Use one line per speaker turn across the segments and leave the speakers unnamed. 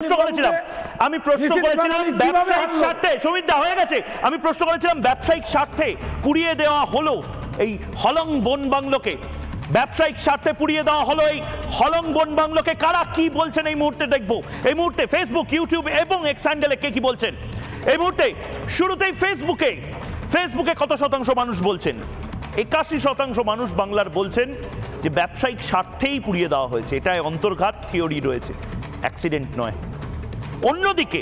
আমি প্রশ্ন করেছিলাম ব্যবসায়িক স্বার্থে সুমিতদা হয়ে গেছে আমি প্রশ্ন করেছিলাম ব্যবসায়িক স্বার্থে পুড়িয়ে দেওয়া হলো এই হলং বন বাংলোকে ব্যবসায়িক স্বার্থে পুড়িয়ে দেওয়া হলো এই হলং বন বাংলোকে কারা কি বলছেন এই মুহূর্তে দেখবো এই মুহূর্তে ফেসবুক ইউটিউব এবং এক্স হ্যান্ডেলে কে কি বলছেন এই মুহূর্তে শুরুতেই ফেসবুকে কত শতাংশ মানুষ বলছেন 81% মানুষ বাংলার বলছেন যে ব্যবসায়িক স্বার্থেই পুড়িয়ে দেওয়া হয়েছে এটাই অন্তর্ঘাত থিওরি রয়েছে অ্যাক্সিডেন্ট নয় অন্যদিকে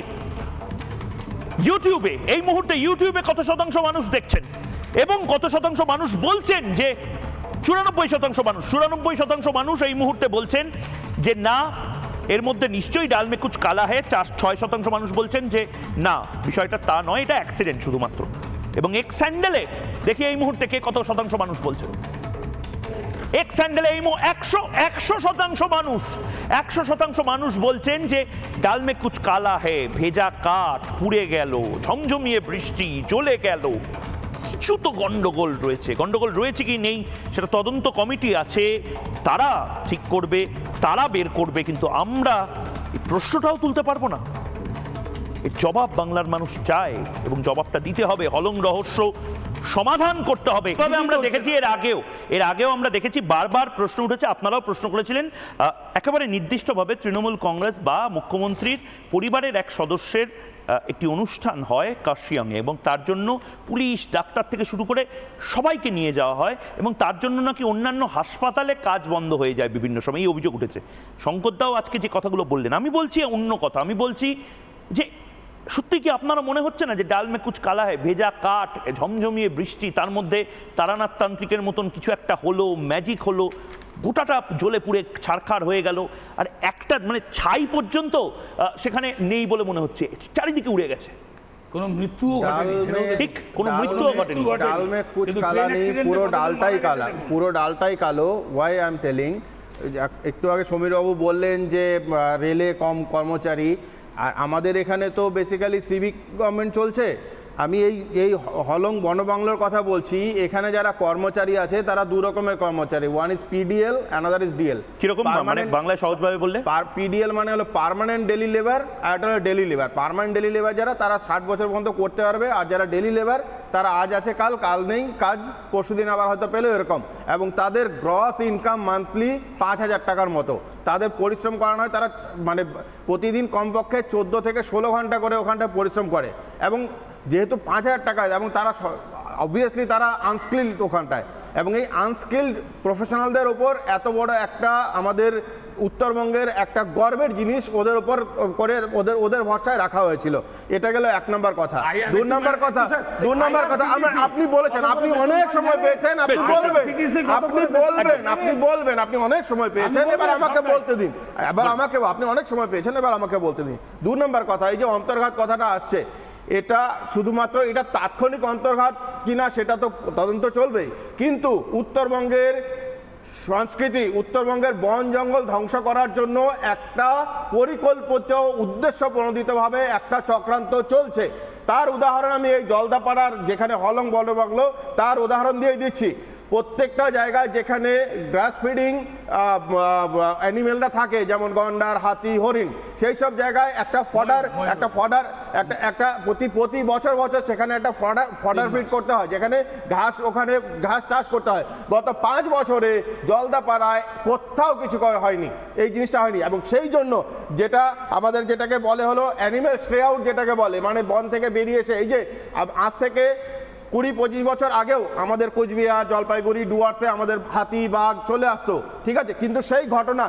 ইউটিউবে এই মুহূর্তে ইউটিউবে কত শতাংশ মানুষ দেখছেন এবং কত শতাংশ মানুষ বলছেন যে 94% মানুষ এই মুহূর্তে বলছেন যে না এর মধ্যে নিশ্চয়ই ডাল মে কুছ কালা है 6% মানুষ বলছেন যে না বিষয়টা তা নয় এটা অ্যাক্সিডেন্ট শুধুমাত্র এবং এক্স হ্যান্ডেলে দেখি এই মুহূর্তে কে কত শতাংশ মানুষ বলছেন এক্স হ্যান্ডেলে এই 100% মানুষ বলছেন যে ডাল মে কুছ কালা है ভেজা কাঠ পুড়ে গেল ঝমঝমিয়ে বৃষ্টি জ্বলে গেল কিছু তো গন্ডগোল রয়েছে কি নেই সেটা তদন্ত কমিটি আছে তারা ঠিক করবে তারা বের করবে কিন্তু আমরা এই প্রশ্নটাও তুলতে পারবো না এর জবাব বাংলার মানুষ চায় এবং জবাবটা দিতে হবে হলং রহস্য সমাধান করতে হবে তবে আমরা দেখেছি এর আগেও আমরা দেখেছি বারবার প্রশ্ন উঠেছে আপনারাও প্রশ্ন করেছিলেন একেবারে নির্দিষ্টভাবে তৃণমূল কংগ্রেস বা মুখ্যমন্ত্রীর পরিবারের এক সদস্যের একটি অনুষ্ঠান হয় কার্শিয়াংয়ে এবং তার জন্য পুলিশ ডাক্তার থেকে শুরু করে সবাইকে নিয়ে যাওয়া হয় এবং তার জন্য নাকি অন্যান্য হাসপাতালে কাজ বন্ধ হয়ে যায় বিভিন্ন সময় এই অভিযোগ উঠেছে শঙ্করদাও আজকে যে কথাগুলো বললেন আমি বলছি অন্য কথা আমি বলছি যে সত্যি কি আপনারা মনে হচ্ছে না যে ডাল মে কুছ কালা है ভেজা কাঠ ঝমঝমিয়ে বৃষ্টি তার মধ্যে তারানাথ তান্ত্রিকের মতন কিছু একটা হলো ম্যাজিক হলো গোটাটা জ্বলে পুড়ে ছারখার হয়ে গেল আর একটা মানে ছাই পর্যন্ত সেখানে নেই বলে মনে হচ্ছে চারিদিকে উড়ে গেছে
কোনো মৃত্যুও ঘটেনি
ঠিক কোনো মৃত্যুও ঘটেনি
ডাল মে কুছ কালা নেই পুরো ডালটাই কালো ওয়াই আই এম টেলিং একটু আগে সমীর বাবু বললেন যে রেলে কম কর্মচারী আর আমাদের এখানে তো বেসিক্যালি সিভিক গভর্নমেন্ট চলছে আমি এই হলং বনবাংলোর কথা বলছি এখানে যারা কর্মচারী আছে তারা দু রকমের কর্মচারী one is PDL another is DL
কিরকম মানে বাংলায় সহজভাবে বললে
পিডিএল মানে হলো পার্মানেন্ট ডেলি লেবার আর একটা হলো daily labour permanent daily labour যারা তারা 60 বছর পর্যন্ত করতে পারবে আর যারা ডেলি লেবার তারা আজ আছে কাল নেই কাজ পরশুদিন আবার হয়তো পেলো এরকম এবং তাদের গ্রস ইনকাম মান্থলি 5,000 টাকার মতো তাদের পরিশ্রম করানো হয় তারা মানে প্রতিদিন কমপক্ষে 14 থেকে 16 ঘন্টা করে ওখানটায় পরিশ্রম করে এবং যেহেতু 5,000 টাকা এবং তারা অবভিয়াসলি তারা আনস্কিল্ড ওখানটায় এবং এই আনস্কিল্ড প্রফেশনালদের ওপর এত বড় একটা আমাদের উত্তরবঙ্গের একটা গর্বের জিনিস ওদের ওপর করে ওদের ভরসায় রাখা হয়েছিল এটা গেল 1 নম্বর কথা 2 নম্বর কথা আপনি বলেছেন আপনি অনেক সময় পেয়েছেন আপনি বলবেন আপনি অনেক সময় পেয়েছেন এবার আমাকে বলতে দিন আপনি অনেক সময় পেয়েছেন এবার আমাকে বলতে দিন 2 নম্বর কথা এই যে অন্তর্ঘাত কথাটা আসছে এটা শুধুমাত্র এটা তাৎক্ষণিক অন্তর্ঘাত কিনা সেটা তো তদন্ত চলবেই কিন্তু উত্তরবঙ্গের সংস্কৃতি উত্তরবঙ্গের বন জঙ্গল ধ্বংস করার জন্য একটা পরিকল্পিত উদ্দেশ্যপ্রণোদিতভাবে একটা চক্রান্ত চলছে তার উদাহরণ আমি এই জলদাপাড়ার যেখানে হলং বনবাংলো তার উদাহরণ দিয়ে দিচ্ছি প্রত্যেকটা জায়গায় যেখানে গ্রাস ফিডিং অ্যানিমেলরা থাকে যেমন গন্ডার হাতি হরিণ সেই সব জায়গায় একটা প্রতি বছর সেখানে একটা ফডার ফিড করতে হয় যেখানে ঘাস চাষ করতে হয় গত 5 বছরে জলদাপাড়ায় কোথাও কিছু হয়নি এই জিনিসটা হয়নি এবং সেই জন্য যেটা আমাদের যেটাকে বলে হলো অ্যানিমেল স্ট্রে আউট যেটাকে বলে মানে বন থেকে বেরিয়ে এসে এই যে আজ থেকে 20-25 বছর আগেও আমাদের কোচবিহার জলপাইগুড়ি ডুয়ার্সে আমাদের হাতি বাঘ চলে আসতো ঠিক আছে কিন্তু সেই ঘটনা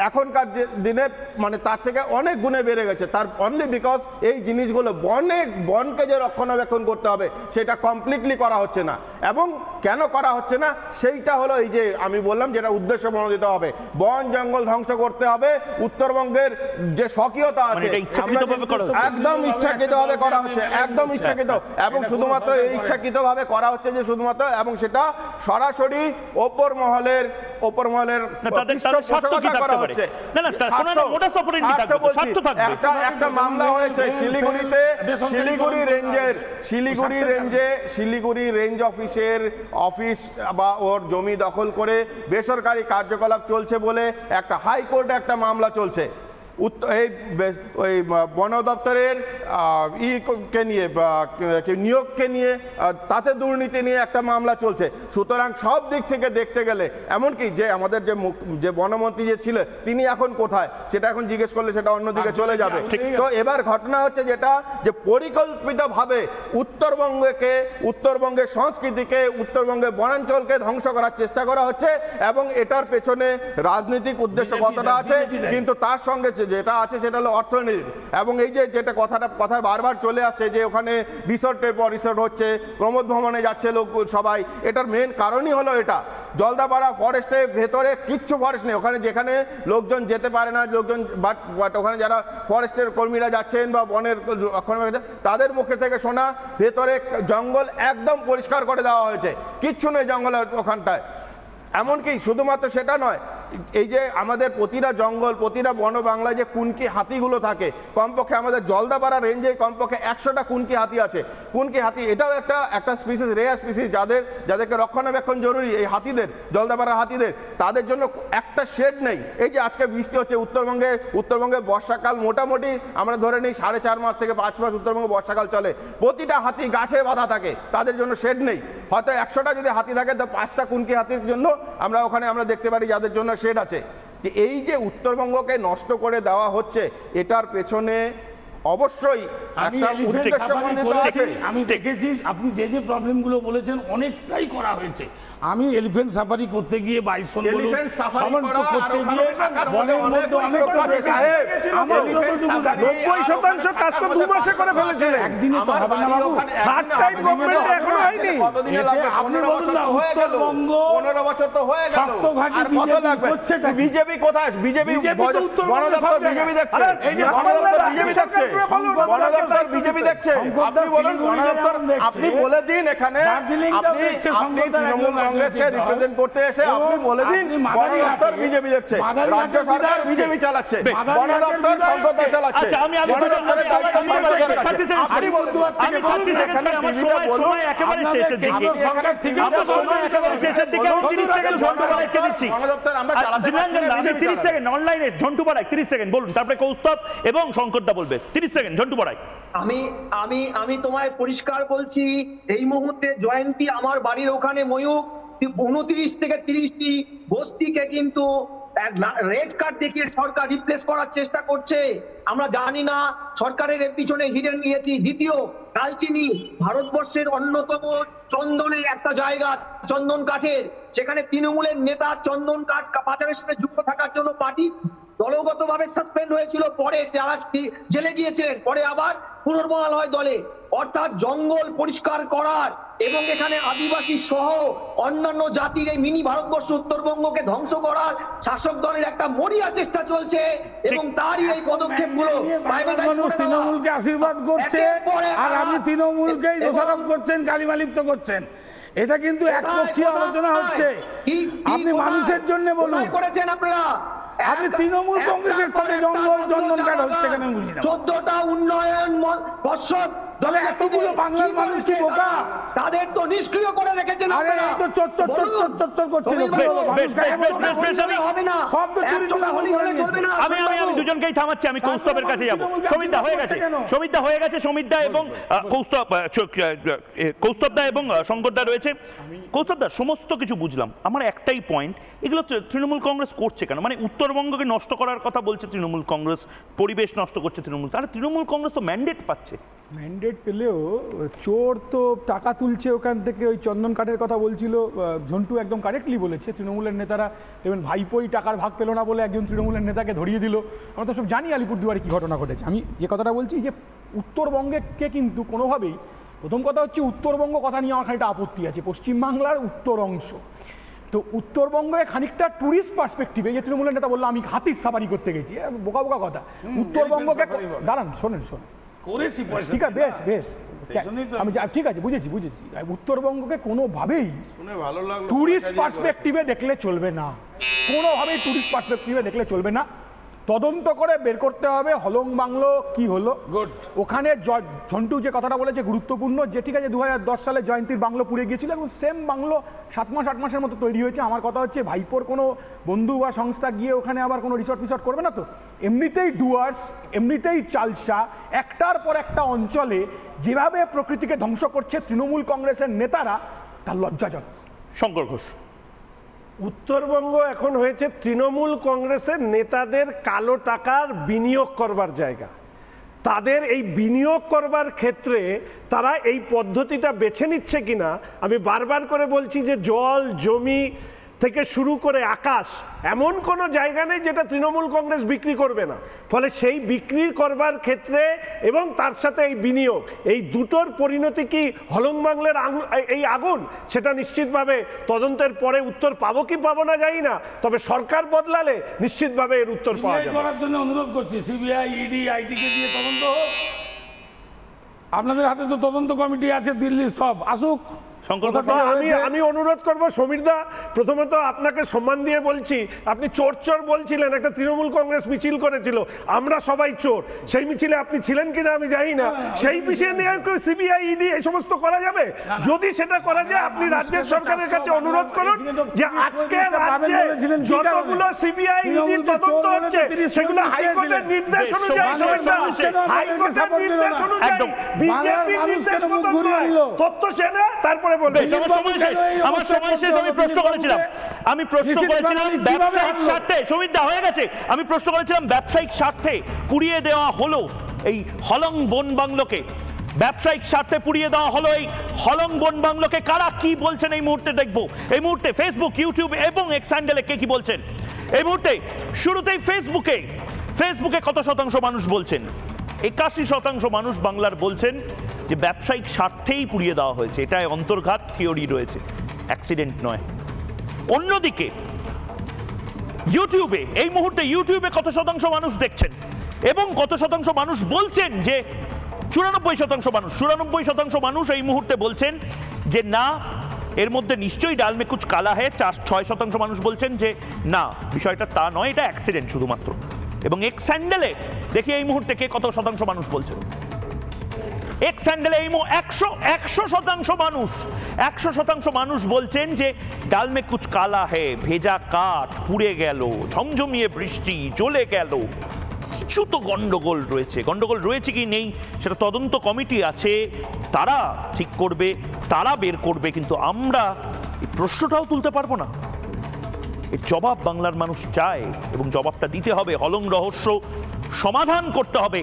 এখনকার দিনে মানে তার থেকে অনেক গুণে বেড়ে গেছে তার অনলি বিকজ এই জিনিসগুলো বনকে যে রক্ষণাবেক্ষণ করতে হবে সেটা কমপ্লিটলি করা হচ্ছে না এবং কেন করা হচ্ছে না সেইটা হলো এই যে আমি বললাম যেটা উদ্দেশ্য প্রণোদিত হবে বন জঙ্গল ধ্বংস করতে হবে উত্তরবঙ্গের যে স্বকীয়তা আছে একদম ইচ্ছাকৃতভাবে করা হচ্ছে একদম ইচ্ছাকৃত এবং শুধুমাত্র এই ইচ্ছাকৃতভাবে করা হচ্ছে যে শুধুমাত্র এবং সেটা সরাসরি ওপর মহলের পৃষ্ঠপোষকতা করা হচ্ছে একটা মামলা হয়েছে শিলিগুড়ি রেঞ্জ অফিস বা ওর জমি দখল করে বেসরকারি কার্যকলাপ চলছে বলে একটা হাইকোর্টে একটা মামলা চলছে এই ওই বন দপ্তরের কে নিয়ে নিয়োগকে নিয়ে তাতে দুর্নীতি নিয়ে একটা মামলা চলছে। সুতরাং সব দিক থেকে দেখতে গেলে এমনকি যে আমাদের যে বনমন্ত্রী যে ছিলেন তিনি এখন কোথায় সেটা এখন জিজ্ঞেস করলে সেটা অন্যদিকে চলে যাবে। তো এবার ঘটনা হচ্ছে যেটা যে পরিকল্পিতভাবে উত্তরবঙ্গের সংস্কৃতিকে, উত্তরবঙ্গের বনাঞ্চলকে ধ্বংস করার চেষ্টা করা হচ্ছে এবং এটার পেছনে রাজনৈতিক উদ্দেশ্য কতটা আছে, কিন্তু তার সঙ্গে যেটা আছে সেটা হলো অর্থনীতি। এবং এই যে যেটা কথা বারবার চলে আসছে যে ওখানে রিসোর্টের পর রিসোর্ট হচ্ছে, প্রমোদ ভ্রমণে যাচ্ছে লোক সবাই, এটার মেন কারণই হলো এটা। জলদাপাড়া ফরেস্টের ভেতরে কিচ্ছু ফরেস্ট নেই, ওখানে যেখানে লোকজন যেতে পারে না লোকজন, বাট ওখানে যারা ফরেস্টের কর্মীরা যাচ্ছেন বা বনের তাদের মুখে থেকে শোনা ভেতরে জঙ্গল একদম পরিষ্কার করে দেওয়া হয়েছে, কিচ্ছু নেই জঙ্গলের ওখানটায়। এমনকি শুধুমাত্র সেটা নয়, এই যে আমাদের প্রতিটা জঙ্গল, প্রতিটা বন বাংলায় যে কুনকি হাতিগুলো থাকে, কমপক্ষে আমাদের জলদাপাড়া রেঞ্জে কমপক্ষে 100টা কুনকি হাতি আছে। কুনকি হাতি এটাও একটা স্পিসিস, রেয়ার স্পিসিস, যাদেরকে রক্ষণাবেক্ষণ জরুরি। এই হাতিদের, জলদাপাড়ার হাতিদের, তাদের জন্য একটা শেড নেই। এই যে আজকে বৃষ্টি হচ্ছে উত্তরবঙ্গে বর্ষাকাল মোটামুটি আমরা ধরে নিই 4.5 মাস থেকে 5 মাস উত্তরবঙ্গে বর্ষাকাল চলে, প্রতিটা হাতি গাছে বাঁধা থাকে, তাদের জন্য শেড নেই। হয়তো 100টা যদি হাতি থাকে তো 5টা কুনকি হাতির জন্য আমরা দেখতে পারি যাদের জন্য শেড আছে। যে এই যে উত্তরবঙ্গকে নষ্ট করে দেওয়া হচ্ছে, এটার পেছনে অবশ্যই একটা উদ্দেশ্যমণ্ডিত আছে।
আমি দেখেছি আপনি যে প্রবলেমগুলো বলেছেন অনেকটাই করা হয়েছে। আমি এলিফ্যান্ট সাফারি করতে গিয়ে বাইসন করতে গিয়ে বনের মধ্যে
আমার 90% কাজ তো 2 মাসে করে ফেলেছিলেন,
একদিনে তো হবে না বাবু,
থার্ড টাইম গভর্নমেন্ট এখনো হয়নি।
আপনি বলুন না উত্তরবঙ্গ
15 বছর তো হয়ে গেল,
শক্তভাবে
আর কত লাগবে? বিজেপি কোথায়? বিজেপি বন দপ্তর বিজেপি দেখছে, বন দপ্তর বিজেপি দেখছে, বন দপ্তর বিজেপি দেখছে। আপনি বলুন বন দপ্তর, আপনি বলে দিন এখানে আপনি তৃণমূল কংগ্রেসকে রিপ্রেজেন্ট করতে এসে আপনি বলে দিন বন দপ্তর বিজেপি দেখছে, রাজ্য সরকার বিজেপি চালাচ্ছে, বন দপ্তর সংকট চালাচ্ছে।
আমি
বন দপ্তরের দায়িত্ব আপনি বলুন,
আমি 30 সেকেন্ড আমার সময় একেবারে শেষের দিকে, আমার সময় একেবারে শেষের দিকে। আমি 30 সেকেন্ড ঝন্টু বাড়াইকে দিচ্ছি।
বন দপ্তর আমরা চালাতে পারছি না,
আমি 30 সেকেন্ড অনলাইনে ঝন্টু বাড়াই 30 সেকেন্ড বলুন, তারপরে কৌস্তব এবং শঙ্করদা বলবে। 30 সেকেন্ড ঝন্টু বাড়াই।
আমি তোমায় পরিষ্কার বলছি, এই মুহূর্তে জয়ন্তী আমার বাড়ির ওখানে ময়ূক 29 থেকে 30টি বস্তিকে কিন্তু রেড কার্ড দেখিয়ে সরকার রিপ্লেস করার চেষ্টা করছে। আমরা জানি না সরকারের এর পিছনে হিডেন কি। দ্বিতীয়, কালচিনি ভারতবর্ষের অন্যতম চন্দনের একটা জায়গা, চন্দন কাঠের, সেখানে তৃণমূলের নেতা চন্দন কাঠ পাচারের সাথে যুক্ত থাকার জন্য পার্টি দলগতভাবে সাসপেন্ড হয়েছিল, পরে যারা জেলে গিয়েছিলেন পরে আবার পুনর্বহাল হয় দলে। অর্থাৎ জঙ্গল পরিষ্কার করার এবং এখানে আদিবাসী সহ অন্যান্য জাতির এই মিনি ভারতবর্ষ উত্তরবঙ্গকে ধ্বংস করার শাসক দলের একটা মরিয়া চেষ্টা চলছে এবং তারই এই পদক্ষেপগুলো
মানুষ তৃণমূলকে আশীর্বাদ করছে আর আপনি তৃণমূলকেই দোষারোপ করছেন, গালিমালিপ্ত করছেন। এটা কিন্তু একপক্ষীয় আলোচনা হচ্ছে। আপনি মানুষের জন্য বলুন
করেছেন আপনারা,
আপনি তৃণমূল কংগ্রেসের সাথে জঙ্গল চন্দন কাঠ হচ্ছে কেন বুঝি না।
14টা উন্নয়ন পর্ষদ
দলে এতগুলো বাংলার মানুষ কি বোকা?
তাদের তো নিষ্ক্রিয় করে রেখেছেন
আপনারা। এই তো চচ্চর করছেন,
হবে না,
সব তো চুরি
আমি দুজনকেই থামাচ্ছি। আমি কৌস্তবের কাছে যাব। সমিতদা হয়ে গেছে, সমিতদা এবং কৌস্তবদা এবং শঙ্করদা রয়েছে। কৌস্তবদা, সমস্ত কিছু বুঝলাম, আমার একটাই পয়েন্ট, এগুলো তৃণমূল কংগ্রেস করছে কেন? মানে উত্তরবঙ্গকে নষ্ট করার কথা বলছে তৃণমূল কংগ্রেস, পরিবেশ নষ্ট করছে তৃণমূল, তাহলে তৃণমূল কংগ্রেস তো ম্যান্ডেট পাচ্ছে।
ম্যান্ডেট পেলেও চোর তো টাকা তুলছে ওখান থেকে। ওই চন্দন কাঠের কথা বলছিল ঝন্টু, একদম কারেক্টলি বলেছে। তৃণমূলের নেতারা দেখবেন ভাইপোই টাকার ভাগ পেল না বলে একজন তৃণমূলের নেতাকে ধরিয়ে দিল। আমরা তো সব জানি আলিপুরদুয়ারে কী ঘটনা ঘটেছে। আমি যে কথাটা বলছি যে উত্তরবঙ্গকে কিন্তু কোনোভাবেই, প্রথম কথা হচ্ছে উত্তরবঙ্গ কথা নিয়ে আমার খানিকটা আপত্তি আছে। পশ্চিমবাংলার উত্তর অংশ, তো উত্তরবঙ্গে খানিকটা ট্যুরিস্ট পার্সপেক্টিভে, যে তৃণমূলের নেতা বললো আমি হাতির সাফারি করতে গেছি, বোকা বোকা কথা। উত্তরবঙ্গকে দাঁড়ান, শোনেন
করেছি,
ঠিক আছে, বেশ আমি ঠিক আছে, বুঝেছি। উত্তরবঙ্গকে কোনোভাবেই ট্যুরিস্ট পার্সপেক্টিভে দেখলে চলবে না, কোনোভাবেই ট্যুরিস্ট পার্সপেক্টিভে দেখলে চলবে না। তদন্ত করে বের করতে হবে হলং বাংলো কি হলো।
গুড।
ওখানে ঝন্টু যে কথাটা বলেছে গুরুত্বপূর্ণ, যে ঠিক আছে 2010 সালে জয়ন্তীর বাংলো পুড়ে গিয়েছিল এবং সেম বাংলো 7 মাস 8 মাসের মতো তৈরি হয়েছে। আমার কথা হচ্ছে ভাইপোর কোনো বন্ধু বা সংস্থা গিয়ে ওখানে আবার কোনো রিসর্ট করবে না তো। এমনিতেই ডুয়ার্স, এমনিতেই চালসা, একটার পর একটা অঞ্চলে যেভাবে প্রকৃতিকে ধ্বংস করছে তৃণমূল কংগ্রেসের নেতারা, তার লজ্জাজনক।
শঙ্কর ঘোষ।
উত্তরবঙ্গ এখন হয়েছে তৃণমূল কংগ্রেসের নেতাদের কালো টাকার বিনিয়োগ করবার জায়গা। তাদের এই বিনিয়োগ করবার ক্ষেত্রে তারা এই পদ্ধতিটা বেছে নিচ্ছে কিনা, আমি বারবার করে বলছি যে জল জমি থেকে শুরু করে আকাশ এমন কোনো জায়গা নেই যেটা তৃণমূল কংগ্রেস বিক্রি করবে না। ফলে সেই বিক্রি করবার ক্ষেত্রে এবং তার সাথে এই বিনিয়োগ, এই দুটোর পরিণতি কি হলং বাংলার এই আগুন, সেটা নিশ্চিতভাবে তদন্তের পরে উত্তর পাবো কি পাবো না জানি না, তবে সরকার বদলালে নিশ্চিতভাবে এর উত্তর পাওয়া যাবে।
করার জন্য অনুরোধ করছি, সিবিআই, ইডি, আইটিকে দিয়ে তদন্ত হোক। আপনাদের হাতে তো তদন্ত কমিটি আছে দিল্লির, সব আসুক।
আমি অনুরোধ করবো সমীরদা, প্রথমত আপনাকে সম্মান দিয়ে বলছি, আপনি চোর চোর বলছিলেন, একটা তৃণমূল কংগ্রেস মিছিল করেছিল, আমরা সবাই চোর, সেই মিছিলে আপনি ছিলেন কিনা আমি জানি না, সেই বিষয়ে নিয়ে সিবিআই ইডি এই সমস্ত করা যাবে? যদি সেটা করা যায় আপনি রাজ্যের সরকারের কাছে অনুরোধ করুন যে আজকে রাজ্যে যতগুলো সিবিআই ইডি তদন্ত হচ্ছে সেগুলো হাইকোর্টের নির্দেশ অনুযায়ী, হাইকোর্টের নির্দেশ অনুযায়ী বিজেপি নির্দেশ মতো তথ্য সেনে তারপরে
আমার সময় শেষ। আমি প্রশ্ন করেছিলাম ব্যবসায়িক স্বার্থে, সমীরদা হয়ে গেছে, আমি প্রশ্ন করেছিলাম ব্যবসায়িক স্বার্থে পুড়িয়ে দেওয়া হলো এই হলং বন বাংলোকে, ব্যবসায়িক স্বার্থে পুড়িয়ে দেওয়া হলো এই হলং বন বাংলোকে। কারা কি বলছেন এই মুহূর্তে দেখবো, এই মুহূর্তে ফেসবুক, ইউটিউব এবং এক্স হ্যান্ডেলে কে কি বলছেন এই মুহূর্তে। শুরুতেই ফেসবুকে কত শতাংশ মানুষ বলছেন? 81% মানুষ বাংলার বলছেন যে ব্যবসায়িক স্বার্থেই পুড়িয়ে দেওয়া হয়েছে, এটাই অন্তর্ঘাত থিওরি রয়েছে, অ্যাক্সিডেন্ট নয়। অন্যদিকে ইউটিউবে, এই মুহূর্তে ইউটিউবে কত শতাংশ মানুষ দেখছেন এবং কত শতাংশ মানুষ বলছেন যে 94% মানুষ এই মুহূর্তে বলছেন যে না, এর মধ্যে নিশ্চয়ই ডাল মে কুছ কালা হ্যায়। 6% মানুষ বলছেন যে না, বিষয়টা তা নয়, এটা অ্যাক্সিডেন্ট শুধুমাত্র। এবং এক্স হ্যান্ডেলে দেখি এই মুহূর্তে কে কত শতাংশ মানুষ বলছেন। এক্স হ্যান্ডেলে এই 100% মানুষ বলছেন যে ডাল মে কুছ কালা হ্যায়, ভেজা কাঠ পুড়ে গেল, ঝমঝমিয়ে বৃষ্টি জ্বলে গেল। কিছু তো গন্ডগোল রয়েছে কি নেই সেটা তদন্ত কমিটি আছে, তারা ঠিক করবে, তারা বের করবে, কিন্তু আমরা এই প্রশ্নটাও তুলতে পারবো না। এর জবাব বাংলার মানুষ চায় এবং জবাবটা দিতে হবে, হলং রহস্য সমাধান করতে হবে।